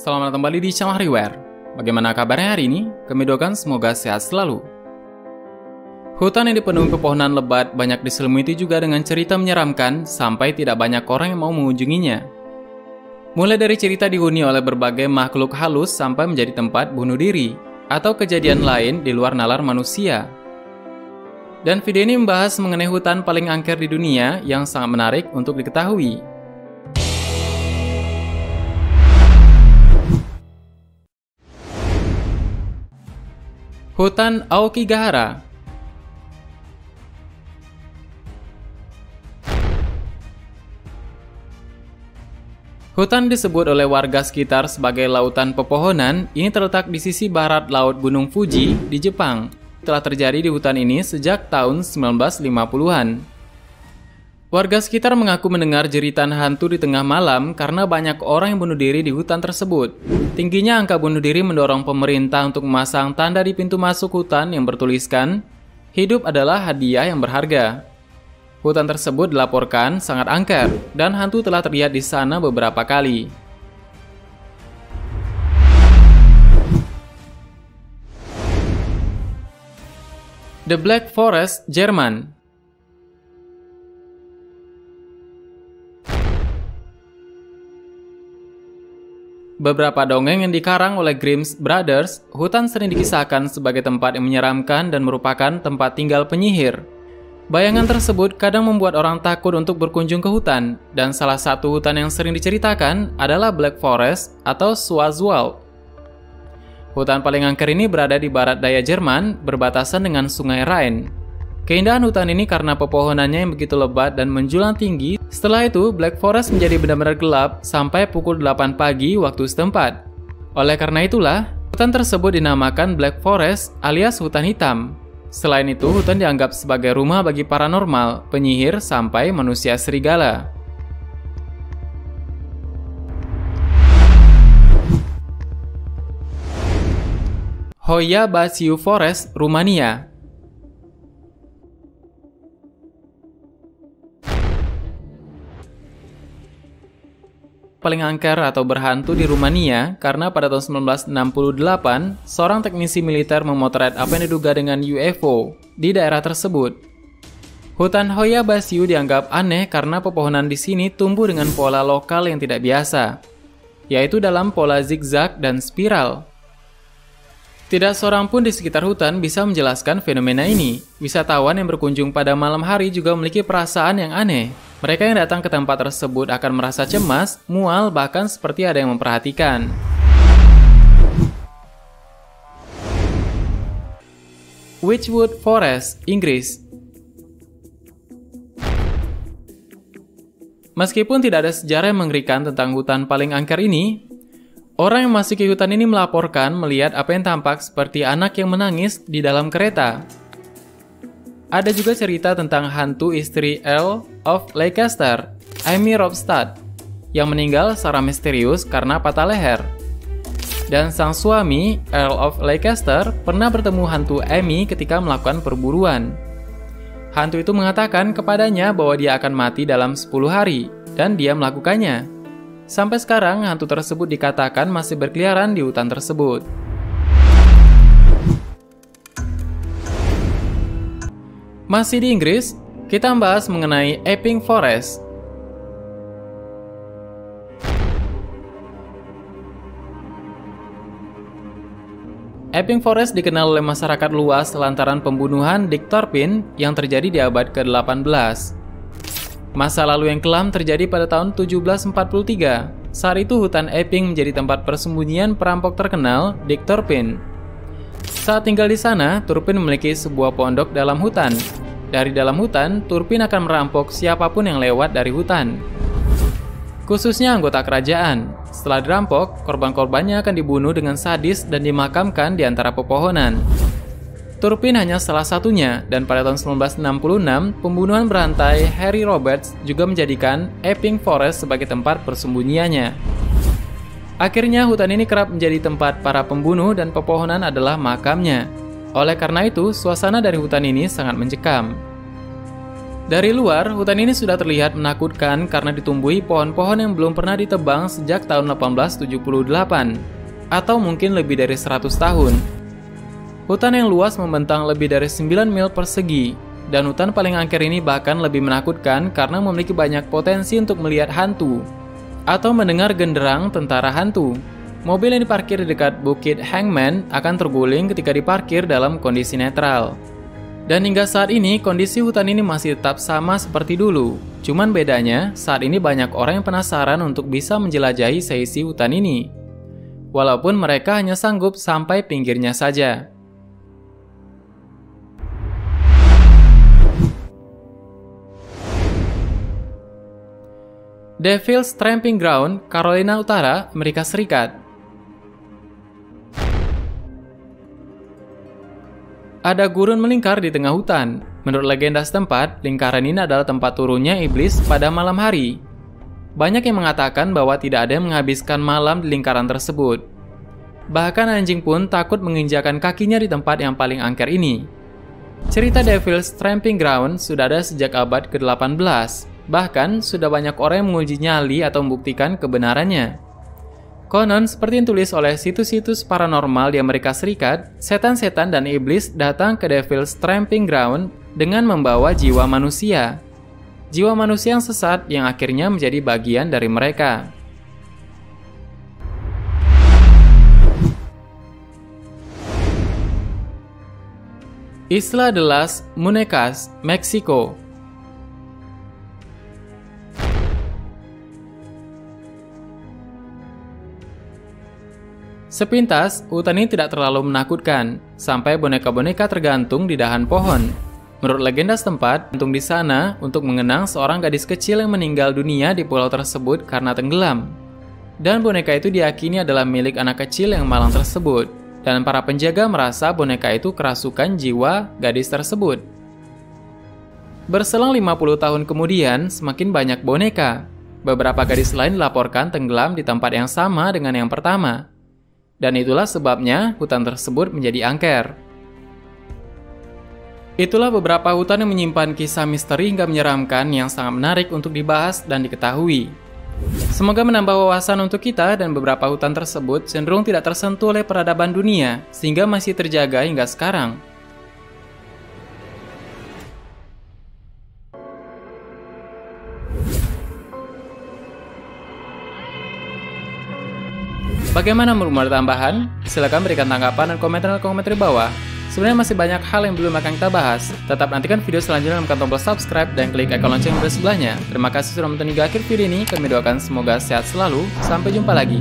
Selamat kembali di channel Hariware. Bagaimana kabarnya hari ini? Kami doakan semoga sehat selalu. Hutan yang dipenuhi pepohonan lebat banyak diselimuti juga dengan cerita menyeramkan sampai tidak banyak orang yang mau mengunjunginya. Mulai dari cerita dihuni oleh berbagai makhluk halus sampai menjadi tempat bunuh diri atau kejadian lain di luar nalar manusia. Dan video ini membahas mengenai hutan paling angker di dunia yang sangat menarik untuk diketahui. Hutan Aokigahara. Hutan disebut oleh warga sekitar sebagai lautan pepohonan. Ini terletak di sisi barat Laut Gunung Fuji di Jepang. Telah terjadi di hutan ini sejak tahun 1950-an. Warga sekitar mengaku mendengar jeritan hantu di tengah malam karena banyak orang yang bunuh diri di hutan tersebut. Tingginya angka bunuh diri mendorong pemerintah untuk memasang tanda di pintu masuk hutan yang bertuliskan, "Hidup adalah hadiah yang berharga." Hutan tersebut dilaporkan sangat angker dan hantu telah terlihat di sana beberapa kali. The Black Forest, Jerman. Beberapa dongeng yang dikarang oleh Grimm Brothers, hutan sering dikisahkan sebagai tempat yang menyeramkan dan merupakan tempat tinggal penyihir. Bayangan tersebut kadang membuat orang takut untuk berkunjung ke hutan, dan salah satu hutan yang sering diceritakan adalah Black Forest atau Schwarzwald. Hutan paling angker ini berada di barat daya Jerman, berbatasan dengan Sungai Rhine. Keindahan hutan ini karena pepohonannya yang begitu lebat dan menjulang tinggi. Setelah itu, Black Forest menjadi benar-benar gelap sampai pukul 8 pagi waktu setempat. Oleh karena itulah, hutan tersebut dinamakan Black Forest alias hutan hitam. Selain itu, hutan dianggap sebagai rumah bagi paranormal, penyihir, sampai manusia serigala. Hoia Baciu Forest, Rumania. Paling angker atau berhantu di Rumania karena pada tahun 1968 seorang teknisi militer memotret apa yang diduga dengan UFO di daerah tersebut. Hutan Hoia Baciu dianggap aneh karena pepohonan di sini tumbuh dengan pola lokal yang tidak biasa, yaitu dalam pola zigzag dan spiral. Tidak seorang pun di sekitar hutan bisa menjelaskan fenomena ini. Wisatawan yang berkunjung pada malam hari juga memiliki perasaan yang aneh. Mereka yang datang ke tempat tersebut akan merasa cemas, mual, bahkan seperti ada yang memperhatikan. Wychwood Forest, Inggris. Meskipun tidak ada sejarah yang mengerikan tentang hutan paling angker ini, orang yang masuk ke hutan ini melaporkan melihat apa yang tampak seperti anak yang menangis di dalam kereta. Ada juga cerita tentang hantu istri Earl of Leicester, Amy Robstad, yang meninggal secara misterius karena patah leher. Dan sang suami, Earl of Leicester, pernah bertemu hantu Amy ketika melakukan perburuan. Hantu itu mengatakan kepadanya bahwa dia akan mati dalam 10 hari, dan dia melakukannya. Sampai sekarang, hantu tersebut dikatakan masih berkeliaran di hutan tersebut. Masih di Inggris, kita membahas mengenai Epping Forest. Epping Forest dikenal oleh masyarakat luas lantaran pembunuhan Dick Turpin yang terjadi di abad ke-18. Masa lalu yang kelam terjadi pada tahun 1743. Saat itu hutan Epping menjadi tempat persembunyian perampok terkenal Dick Turpin. Saat tinggal di sana, Turpin memiliki sebuah pondok dalam hutan. Dari dalam hutan, Turpin akan merampok siapapun yang lewat dari hutan, khususnya anggota kerajaan. Setelah dirampok, korban-korbannya akan dibunuh dengan sadis dan dimakamkan di antara pepohonan. Turpin hanya salah satunya, dan pada tahun 1966, pembunuhan berantai Harry Roberts juga menjadikan Epping Forest sebagai tempat persembunyiannya. Akhirnya, hutan ini kerap menjadi tempat para pembunuh dan pepohonan adalah makamnya. Oleh karena itu, suasana dari hutan ini sangat mencekam. Dari luar, hutan ini sudah terlihat menakutkan karena ditumbuhi pohon-pohon yang belum pernah ditebang sejak tahun 1878, atau mungkin lebih dari 100 tahun. Hutan yang luas membentang lebih dari 9 mil persegi, dan hutan paling angker ini bahkan lebih menakutkan karena memiliki banyak potensi untuk melihat hantu, atau mendengar genderang tentara hantu. Mobil yang diparkir di dekat Bukit Hangman akan terguling ketika diparkir dalam kondisi netral. Dan hingga saat ini, kondisi hutan ini masih tetap sama seperti dulu. Cuman bedanya, saat ini banyak orang yang penasaran untuk bisa menjelajahi seisi hutan ini. Walaupun mereka hanya sanggup sampai pinggirnya saja. Devil's Tramping Ground, Carolina Utara, Amerika Serikat. Ada gurun melingkar di tengah hutan. Menurut legenda setempat, lingkaran ini adalah tempat turunnya iblis pada malam hari. Banyak yang mengatakan bahwa tidak ada yang menghabiskan malam di lingkaran tersebut. Bahkan anjing pun takut menginjakan kakinya di tempat yang paling angker ini. Cerita Devil's Tramping Ground sudah ada sejak abad ke-18. Bahkan, sudah banyak orang yang menguji nyali atau membuktikan kebenarannya. Konon, seperti yang tulis oleh situs-situs paranormal di Amerika Serikat, setan-setan dan iblis datang ke Devil's Tramping Ground dengan membawa jiwa manusia. Jiwa manusia yang sesat yang akhirnya menjadi bagian dari mereka. Isla de las Muñecas, Meksiko. Sepintas, hutan ini tidak terlalu menakutkan, sampai boneka-boneka tergantung di dahan pohon. Menurut legenda setempat, gantung di sana untuk mengenang seorang gadis kecil yang meninggal dunia di pulau tersebut karena tenggelam. Dan boneka itu diyakini adalah milik anak kecil yang malang tersebut, dan para penjaga merasa boneka itu kerasukan jiwa gadis tersebut. Berselang 50 tahun kemudian, semakin banyak boneka. Beberapa gadis lain dilaporkan tenggelam di tempat yang sama dengan yang pertama. Dan itulah sebabnya hutan tersebut menjadi angker. Itulah beberapa hutan yang menyimpan kisah misteri hingga menyeramkan yang sangat menarik untuk dibahas dan diketahui. Semoga menambah wawasan untuk kita, dan beberapa hutan tersebut cenderung tidak tersentuh oleh peradaban dunia, sehingga masih terjaga hingga sekarang. Bagaimana menurut tambahan? Silahkan berikan tanggapan dan komentar di bawah. Sebenarnya masih banyak hal yang belum akan kita bahas. Tetap nantikan video selanjutnya dengan tombol subscribe dan klik icon lonceng di sebelahnya. Terima kasih sudah menonton hingga akhir video ini. Kami doakan semoga sehat selalu. Sampai jumpa lagi.